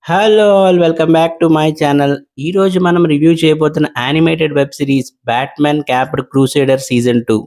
Hello all welcome back to my channel. ఈరోజు మనం review చేయబోతున్న animated web series Batman caped crusader season 2.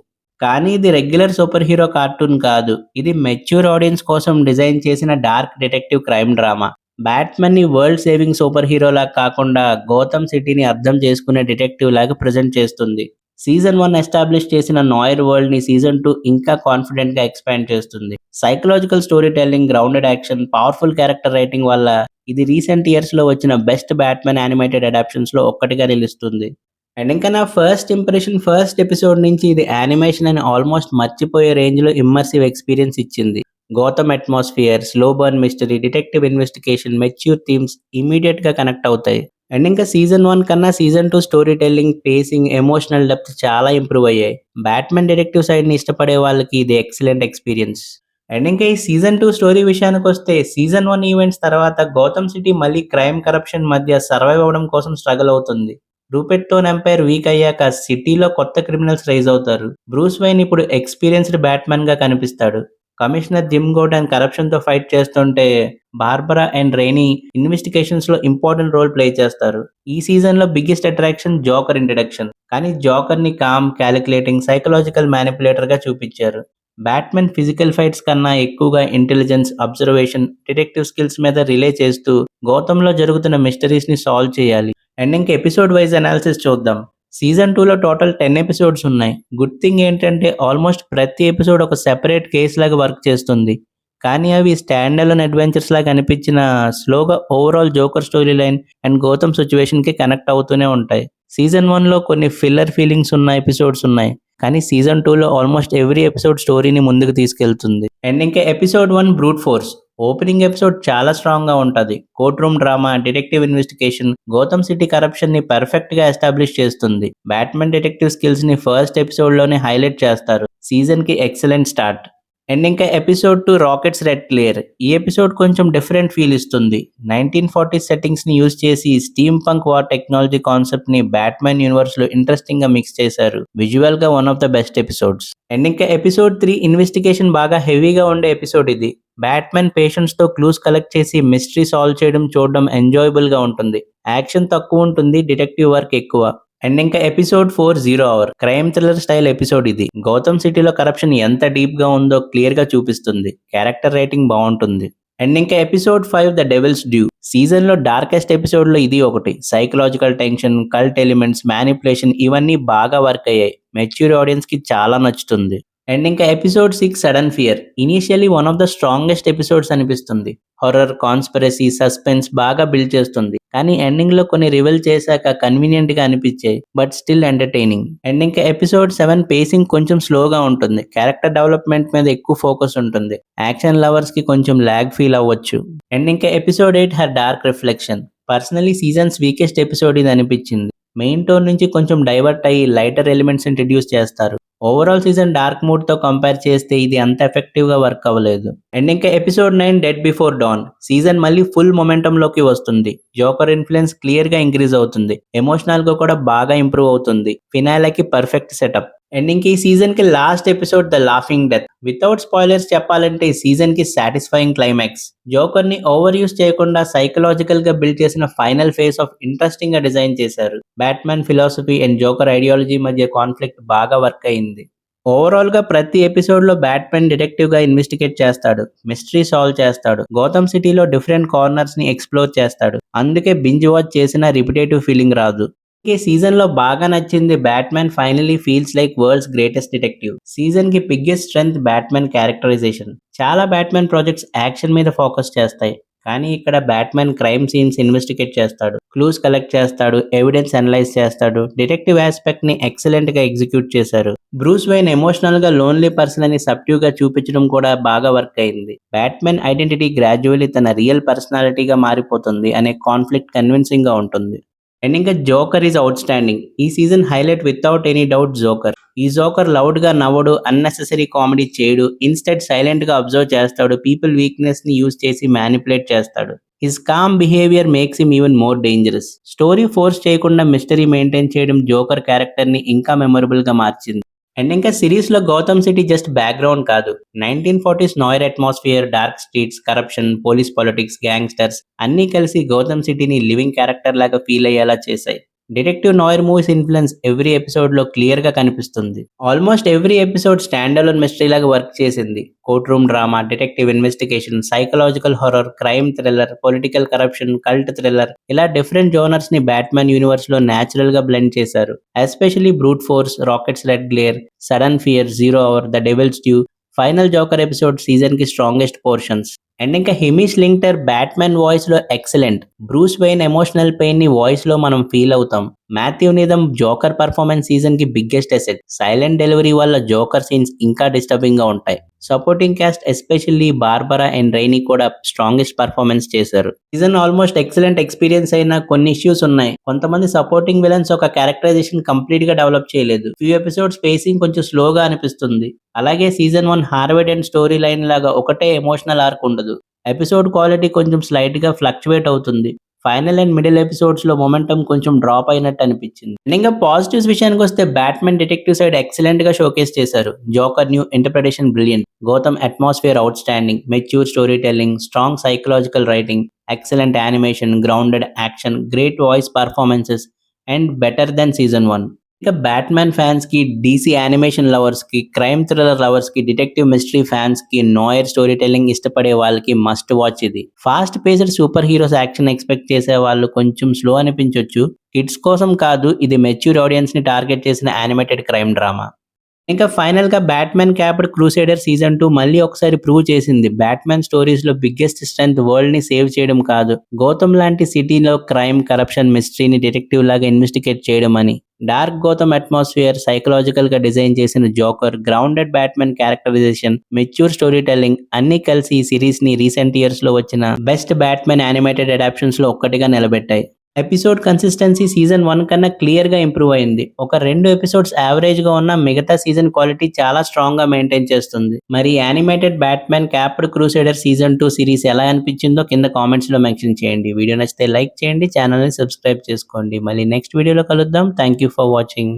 కానీ ఇది రెగ్యులర్ సూపర్ హీరో కార్టూన్ కాదు. ఇది మెచ్యూర్ ఆడియన్స్ కోసం డిజైన్ చేసిన డార్క్ డిటెక్టివ్ క్రైమ్ డ్రామా. బ్యాట్‌మ్యాన్‌ని వరల్డ్ సేవింగ్ సూపర్ హీరోలాగా కాకుండా గోథమ్ సిటీని అర్థం చేసుకునే డిటెక్టివ్ లాగా ప్రెజెంట్ చేస్తుంది. సీజన్ 1 ఎస్టాబ్లిష్ చేసిన నాయిర్ వరల్డ్‌ని సీజన్ 2 ఇంకా కాన్ఫిడెంట్‌గా ఎక్స్‌పాండ్ చేస్తుంది. Psychological story telling, grounded action, powerful character writing వల్ల ఇది రీసెంట్ ఇయర్స్‌లో వచ్చిన బెస్ట్ బ్యాట్‌మ్యాన్ యానిమేటెడ్ అడాప్షన్స్‌లో ఒక్కటిగా నిలుస్తుంది. అండ్ ఇంకా నా ఫస్ట్ ఇంప్రెషన్ ఫస్ట్ ఎపిసోడ్ నుంచి ఇది యానిమేషన్ అని ఆల్మోస్ట్ మర్చిపోయే రేంజ్‌లో ఇమ్మర్సివ్ ఎక్స్‌పీరియన్స్ ఇచ్చింది. Gotham atmosphere, slow burn mystery, detective investigation, mature themes ఇమ్మీడియేట్‌గా కనెక్ట్ అవుతాయి. అండ్ ఇంకా సీజన్ 1 కన్నా season 2 story telling, pacing, emotional depth చాలా ఇంప్రూవ్ అయ్యాయి. బ్యాట్‌మ్యాన్ డిటెక్టివ్ సైడ్‌ని ఇష్టపడే వాళ్ళకి ఇది ఎక్సలెంట్ ఎక్స్‌పీరియన్స్. అండ్ ఇంకా ఈ సీజన్ 2 స్టోరీ విషయానికొస్తే సీజన్ 1 ఈవెంట్స్ తర్వాత గౌతమ్ సిటీ మళ్ళీ క్రైమ్, కరప్షన్ మధ్య సర్వైవ్ అవ్వడం కోసం స్ట్రగల్ అవుతుంది. రూపెట్‌టోన్ ఎంపైర్ వీక్ అయ్యాక సిటీలో కొత్త క్రిమినల్స్ రైజ్ అవుతారు. బ్రూస్ వెయిన్ ఇప్పుడు ఎక్స్‌పీరియన్స్‌డ్ బ్యాట్‌మ్యాన్‌గా కనిపిస్తాడు. కమిషనర్ జిమ్ గోర్డన్ కరప్షన్‌తో ఫైట్ చేస్తుంటే బార్బరా అండ్ రైనీ ఇన్వెస్టిగేషన్స్‌లో ఇంపార్టెంట్ రోల్ ప్లే చేస్తారు. ఈ సీజన్‌లో బిగ్గెస్ట్ అట్రాక్షన్ జోకర్ ఇంట్రడక్షన్. కానీ జోకర్‌ని కామ్, కాలిక్యులేటింగ్, సైకలాజికల్ మ్యానిప్యులేటర్‌గా చూపించారు. బ్యాట్‌మ్యాన్ ఫిజికల్ ఫైట్స్ కన్నా ఎక్కువగా ఇంటెలిజెన్స్, అబ్జర్వేషన్, డిటెక్టివ్ స్కిల్స్ మీద రిలే చేస్తూ గౌతమ్‌లో జరుగుతున్న మిస్టరీస్‌ని సాల్వ్ చేయాలి. అండ్ ఇంక ఎపిసోడ్ వైస్ అనాలిసిస్ చూద్దాం. సీజన్ 2లో టోటల్ 10 ఎపిసోడ్స్ ఉన్నాయి. గుడ్ థింగ్ ఏంటంటే ఆల్మోస్ట్ ప్రతి ఎపిసోడ్ ఒక సెపరేట్ కేస్ లాగా వర్క్ చేస్తుంది. కానీ అవి స్టాండ్ అలోన్ అడ్వెంచర్స్ లాగా అనిపించిన స్లోగా overall Joker story line and Gotham సిచ్యువేషన్‌కి కనెక్ట్ అవుతూనే ఉంటాయి. సీజన్ 1లో కొన్ని ఫిల్లర్ ఫీలింగ్స్ ఉన్న ఎపిసోడ్స్ ఉన్నాయి. కానీ సీజన్ 2లో ఆల్మోస్ట్ ఎవ్రీ ఎపిసోడ్ స్టోరీని ముందుకు తీసుకెళ్తుంది. అండ్ ఇంకా episode 1 brute force. Opening episode చాలా స్ట్రాంగ్‌గా ఉంటది. Court room drama, detective investigation, Gotham city కరప్షన్‌ని పర్ఫెక్ట్‌గా ఎస్టాబ్లిష్ చేస్తుంది. బ్యాట్‌మ్యాన్ డిటెక్టివ్ స్కిల్స్‌ని ఫస్ట్ ఎపిసోడ్‌లోనే హైలైట్ చేస్తారు. సీజన్‌కి ఎక్సలెంట్ స్టార్ట్. అండ్ ఇంకా ఎపిసోడ్ 2 రాకెట్స్ రెడ్ క్లియర్. ఈ ఎపిసోడ్ కొంచెం డిఫరెంట్ ఫీల్ ఇస్తుంది. 1940 సెట్టింగ్స్‌ని యూజ్ చేసి స్టీమ్ పంక్ వార్ టెక్నాలజీ కాన్సెప్ట్‌ని బ్యాట్‌మ్యాన్ యూనివర్స్‌లో ఇంట్రెస్టింగ్‌గా మిక్స్ చేశారు. విజువల్‌గా one of the best episodes. And ఇంకా ఎపిసోడ్ 3 ఇన్వెస్టిగేషన్ బాగా హెవీగా ఉండే ఎపిసోడ్ ఇది. బ్యాట్‌మ్యాన్ పేషెన్స్‌తో క్లూస్ కలెక్ట్ చేసి మిస్టరీ సాల్వ్ చేయడం చూడడం ఎంజాయబుల్‌గా ఉంటుంది. యాక్షన్ తక్కువ ఉంటుంది, డిటెక్టివ్ వర్క్ ఎక్కువ. అండ్ ఇంకా episode 4 zero hour crime thriller style episode ఇది. గౌతమ్ సిటీలో కరప్షన్ ఎంత డీప్ గా ఉందో క్లియర్ గా చూపిస్తుంది. క్యారెక్టర్ రైటింగ్ బాగుంటుంది. అండ్ ఇంకా episode 5 the devil's due. Season లో డార్కెస్ట్ ఎపిసోడ్ లో ఇది ఒకటి. Psychological tension, cult elements, manipulation ఇవన్నీ బాగా వర్క్ అయ్యాయి. మెచ్యూర్ ఆడియన్స్ కి చాలా నచ్చుతుంది. అండ్ ఇంకా episode 6 sudden fear. Initially one of the strongest episodes అనిపిస్తుంది. హొర్రర్, కాన్స్పిరసీ, సస్పెన్స్ బాగా బిల్డ్ చేస్తుంది. కానీ ఎండింగ్ లో కొన్ని రివీల్ చేశాక కన్వీనియంట్ గా అనిపించాయి. But still entertaining. అండ్ ఇంకా ఎపిసోడ్ 7 పేసింగ్ కొంచెం స్లోగా ఉంటుంది. క్యారెక్టర్ డెవలప్మెంట్ మీద ఎక్కువ ఫోకస్ ఉంటుంది. యాక్షన్ లవర్స్ కి కొంచెం లాగ్ ఫీల్ అవ్వచ్చు. అండ్ ఇంకా episode 8 her dark reflection. Personally season's weakest episode ఇది అనిపించింది. మెయిన్ టోన్ నుంచి కొంచెం డైవర్ట్ అయ్యి లైటర్ ఎలిమెంట్స్ ఇంట్రడ్యూస్ చేస్తారు. ఓవరాల్ సీజన్ డార్క్ మూడ్ తో కంపేర్ చేస్తే ఇది అంత ఎఫెక్టివ్ గా వర్క్ అవ్వలేదు. అండ్ ఇంకా episode 9 dead before dawn. Season మళ్ళీ ఫుల్ మొమెంటం లోకి వస్తుంది. జోకర్ ఇన్ఫ్లుయెన్స్ క్లియర్ గా ఇంక్రీజ్ అవుతుంది. ఎమోషనల్ గా కూడా బాగా ఇంప్రూవ్ అవుతుంది. ఫినాలకి పర్ఫెక్ట్ సెటప్. అండ్ ఇంక ఈ సీజన్ కి last episode the laughing death. Without spoilers చెప్పాలంటే ఈ సీజన్ కి సాటిస్ఫైయింగ్ క్లైమాక్స్. జోకర్ ని ఓవర్ యూస్ చేయకుండా సైకలాజికల్ గా బిల్డ్ చేసిన ఫైనల్ ఫేస్ ఆఫ్ ఇంట్రెస్టింగ్ గా డిజైన్ చేశారు. Batman philosophy and joker ideology మధ్య కాన్ఫ్లిక్ట్ బాగా వర్క్ అయింది. ఓవరాల్ గా ప్రతి ఎపిసోడ్ లో బ్యాట్‌మ్యాన్ డిటెక్టివ్ గా ఇన్వెస్టిగేట్ చేస్తాడు. మిస్టరీ సాల్వ్ చేస్తాడు. గౌతమ్ సిటీలో డిఫరెంట్ కార్నర్స్ ని ఎక్స్ప్లోర్ చేస్తాడు. అందుకే బింజ్ వాచ్ చేసిన రిపిటేటివ్ ఫీలింగ్ రాదు. ఈ సీజన్ లో బాగా నచ్చింది Batman finally feels like world's greatest detective. Season కి బిగ్గెస్ట్ స్ట్రెంగ్త్ బ్యాట్‌మ్యాన్ క్యారెక్టరైజేషన్. చాలా బ్యాట్‌మ్యాన్ ప్రాజెక్ట్స్ యాక్షన్ మీద ఫోకస్ చేస్తాయి. కానీ ఇక్కడ బ్యాట్‌మ్యాన్ క్రైమ్ సీన్స్ ఇన్వెస్టిగేట్ చేస్తాడు. క్లూస్ కలెక్ట్ చేస్తాడు. ఎవిడెన్స్ అనలైజ్ చేస్తాడు. డిటెక్టివ్ ఆస్పెక్ట్ ని ఎక్సలెంట్ గా ఎగ్జిక్యూట్ చేశారు. బ్రూస్ వెయిన్ ఎమోషనల్ గా లోన్లీ పర్సన్ అని సబ్ట్యూ గా చూపించడం కూడా బాగా వర్క్ అయింది. బ్యాట్‌మ్యాన్ ఐడెంటిటీ గ్రాడ్యువల్లీ తన రియల్ పర్సనాలిటీగా మారిపోతుంది అనే కాన్ఫ్లిక్ట్ కన్విన్సింగ్ గా ఉంటుంది. అండ్ ఇంకా జోకర్ ఈజ్ అవుట్ స్టాండింగ్. ఈ season highlight without any doubt Joker. ఈ జోకర్ లౌడ్ గా నవ్వడు, అన్నెసెసరీ కామెడీ చేయడు. ఇన్స్టెడ్ సైలెంట్ గా అబ్జర్వ్ చేస్తాడు. పీపుల్ వీక్నెస్ ని యూజ్ చేసి మ్యానిపులేట్ చేస్తాడు. His calm behaviour makes him even more dangerous. Story force చేయకుండా మిస్టరీ మెయింటైన్ చేయడం జోకర్ క్యారెక్టర్ ని ఇంకా మెమొరబుల్ గా మార్చింది. అండ్ ఇంకా సిరీస్లో గౌతమ్ సిటీ జస్ట్ బ్యాక్గ్రౌండ్ కాదు, 1940s noir atmosphere, dark streets, corruption, police politics, gangsters అన్నీ కలిసి గౌతమ్ సిటీని లివింగ్ క్యారెక్టర్ లాగా ఫీల్ అయ్యేలా చేశాయి. Detective noir movies influence every ఎపిసోడ్లో క్లియర్గా కనిపిస్తుంది. Almost every episode stand alone mystery లాగా వర్క్ చేసింది. Court room drama, detective investigation, psychological horror, crime thriller, political corruption, cult thriller ఇలా డిఫరెంట్ జోనర్స్ ని బ్యాట్మ్యాన్ యూనివర్స్ లో న్యాచురల్ గా బ్లెండ్ చేశారు. Especially brute force, rocket's red glare, sudden fear, zero hour, the devil's due, final Joker episode season కి strongest portions. And ఇంకా Hamish Linklater Batman voice లో excellent. Bruce Wayne emotional pain ని voice లో మనం feel అవుతాం. Matthew Needham Joker performance season కి biggest asset. Silent delivery వల్ల Joker scenes ఇంకా డిస్టర్బింగ్ గా ఉంటాయి. Supporting cast especially Barbara and Renee కూడా స్ట్రాంగెస్ట్ పర్ఫార్మెన్స్ చేశారు. సీజన్ ఆల్మోస్ట్ ఎక్సలెంట్ ఎక్స్పీరియన్స్ అయినా కొన్ని ఇష్యూస్ ఉన్నాయి. కొంతమంది సపోర్టింగ్ విలన్స్ ఒక క్యారెక్టరైజేషన్ కంప్లీట్ గా డెవలప్ చేయలేదు. ఫ్యూ ఎపిసోడ్స్ పేసింగ్ కొంచెం స్లోగా అనిపిస్తుంది. అలాగే సీజన్ 1 హార్వెడ్ అండ్ స్టోరీ లైన్ లాగా ఒకటే ఎమోషనల్ ఆర్క్ ఉండదు. ఎపిసోడ్ క్వాలిటీ కొంచెం స్లైట్ గా ఫ్లక్చువేట్ అవుతుంది. ఫైనల్ అండ్ మిడిల్ ఎపిసోడ్స్ లో మొమెంటం కొంచెం డ్రాప్ అయినట్టు అనిపించింది. ఇంకా పాజిటివ్స్ విషయానికి వస్తే బ్యాట్మెన్ డిటెక్టివ్ సైడ్ ఎక్సలెంట్ గా షోకేస్ చేశారు. Joker new interpretation brilliant, Gotham atmosphere outstanding, mature story telling, strong psychological writing, excellent animation, grounded action, great voice performances and better than season 1. ఇంకా Batman fans కి, DC animation lovers కి, crime thriller lovers కి, detective mystery fans కి, Nair story telling ఇష్టపడే వాళ్ళకి must watch ఇది. Fast paced super heroes action expect చేసే వాళ్ళు కొంచెం స్లో అనిపించొచ్చు. కిడ్స్ కోసం కాదు, ఇది మెచ్యూర్ ఆడియన్స్ ని టార్గెట్ చేసిన యానిమేటెడ్ క్రైమ్ డ్రామా. ఇంకా ఫైనల్ గా బ్యాట్మ్యాన్ క్యాప్డ్ క్రూసేడర్ సీజన్ 2 మళ్ళీ ఒకసారి ప్రూవ్ చేసింది. బ్యాట్మ్యాన్ స్టోరీస్ లో బిగ్గెస్ట్ స్ట్రెంత్ వరల్డ్ ని సేవ్ చేయడం కాదు, గౌతమ్ లాంటి సిటీలో క్రైమ్, కరప్షన్, మిస్టరీని డిటెక్టివ్ లాగా ఇన్వెస్టిగేట్ చేయడం అని. డార్క్ గౌతమ్ అట్మాస్ఫియర్, సైకలాజికల్ గా డిజైన్ చేసిన Joker, grounded Batman characterization, mature story telling అన్ని కలిసి ఈ సిరీస్ ని రీసెంట్ ఇయర్స్ లో వచ్చిన బెస్ట్ బ్యాట్మ్యాన్ యానిమేటెడ్ అడాప్షన్స్ లో ఒక్కటిగా నిలబెట్టాయి. ఎపిసోడ్ కన్సిస్టెన్సీ సీజన్ 1 కన్నా క్లియర్ గా ఇంప్రూవ్ అయింది. ఒక 2 ఎపిసోడ్స్ యావరేజ్ గా ఉన్న మిగతా సీజన్ క్వాలిటీ చాలా స్ట్రాంగ్ గా మెయింటైన్ చేస్తుంది. మరి animated Batman caped crusader season 2 series ఎలా అనిపించిందో కింద కామెంట్స్ లో మెన్షన్ చేయండి. వీడియో నచ్చితే లైక్ చేయండి, ఛానల్ ని సబ్స్క్రైబ్ చేసుకోండి. మళ్ళీ నెక్స్ట్ వీడియోలో కలుద్దాం. Thank you for watching.